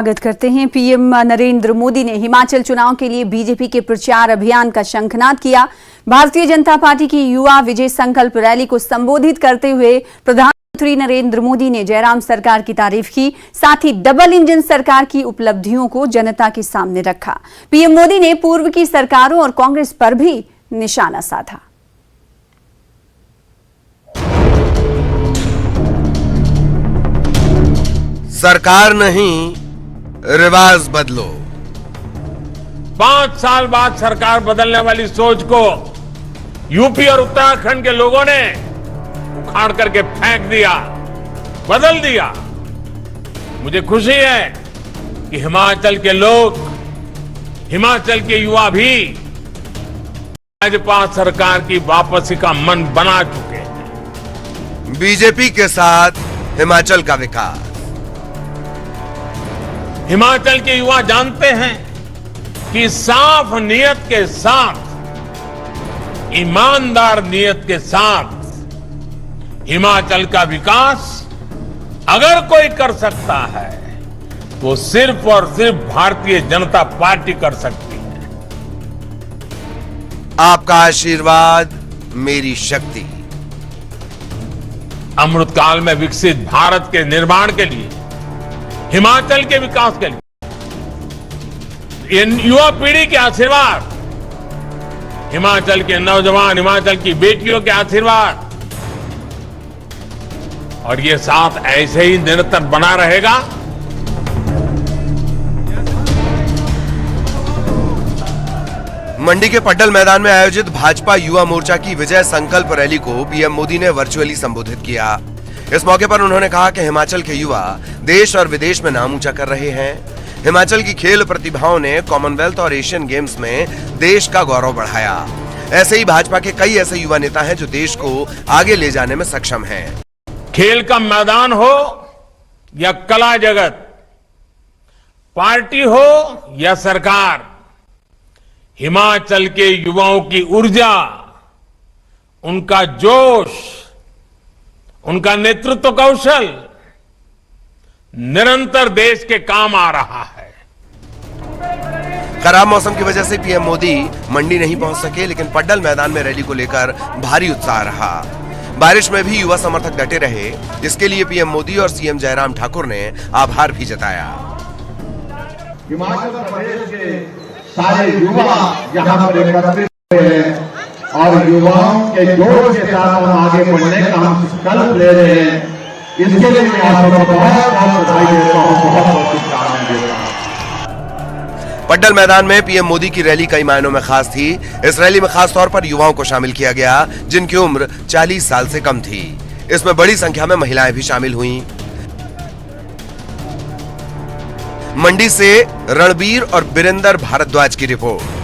स्वागत करते हैं। पीएम नरेंद्र मोदी ने हिमाचल चुनाव के लिए बीजेपी के प्रचार अभियान का शंखनाद किया। भारतीय जनता पार्टी की युवा विजय संकल्प रैली को संबोधित करते हुए प्रधानमंत्री नरेंद्र मोदी ने जयराम सरकार की तारीफ की, साथ ही डबल इंजन सरकार की उपलब्धियों को जनता के सामने रखा। पीएम मोदी ने पूर्व की सरकारों और कांग्रेस पर भी निशाना साधा। सरकार नहीं, रिवाज बदलो। 5 साल बाद सरकार बदलने वाली सोच को यूपी और उत्तराखंड के लोगों ने उखाड़ करके फेंक दिया, बदल दिया। मुझे खुशी है कि हिमाचल के लोग, हिमाचल के युवा भी भाजपा सरकार की वापसी का मन बना चुके हैं। बीजेपी के साथ हिमाचल का विकास। हिमाचल के युवा जानते हैं कि साफ नियत के साथ, ईमानदार नियत के साथ हिमाचल का विकास अगर कोई कर सकता है वो सिर्फ और सिर्फ भारतीय जनता पार्टी कर सकती है। आपका आशीर्वाद मेरी शक्ति। अमृतकाल में विकसित भारत के निर्माण के लिए, हिमाचल के विकास के लिए युवा पीढ़ी के आशीर्वाद, हिमाचल के नौजवान, हिमाचल की बेटियों के आशीर्वाद, और ये साथ ऐसे ही निरंतर बना रहेगा। मंडी के पड्डल मैदान में आयोजित भाजपा युवा मोर्चा की विजय संकल्प रैली को पीएम मोदी ने वर्चुअली संबोधित किया। इस मौके पर उन्होंने कहा कि हिमाचल के युवा देश और विदेश में नाम ऊंचा कर रहे हैं। हिमाचल की खेल प्रतिभाओं ने कॉमनवेल्थ और एशियन गेम्स में देश का गौरव बढ़ाया। ऐसे ही भाजपा के कई ऐसे युवा नेता हैं जो देश को आगे ले जाने में सक्षम हैं। खेल का मैदान हो या कला जगत, पार्टी हो या सरकार, हिमाचल के युवाओं की ऊर्जा, उनका जोश, उनका नेतृत्व कौशल निरंतर देश के काम आ रहा है। खराब मौसम की वजह से पीएम मोदी मंडी नहीं पहुंच सके, लेकिन पड्डल मैदान में रैली को लेकर भारी उत्साह रहा। बारिश में भी युवा समर्थक डटे रहे। इसके लिए पीएम मोदी और सीएम जयराम ठाकुर ने आभार भी जताया। हिमाचल प्रदेश के सारे युवा यहाँ पर एकत्रित हुए हैं और युवाओं के जोश के साथ हम आगे बढ़ने का हम संकल्प ले रहे हैं। इसके लिए मैं आप सबको बहुत बहुत बधाई देता हूँ, बहुत बहुत शुभकामनाएं देता हूँ। पड्डल मैदान में पीएम मोदी की रैली कई मायनों में खास थी। इस रैली में खास तौर पर युवाओं को शामिल किया गया जिनकी उम्र 40 साल से कम थी। इसमें बड़ी संख्या में महिलाएं भी शामिल हुईं। मंडी से रणबीर और बीरेंद्र भारद्वाज की रिपोर्ट।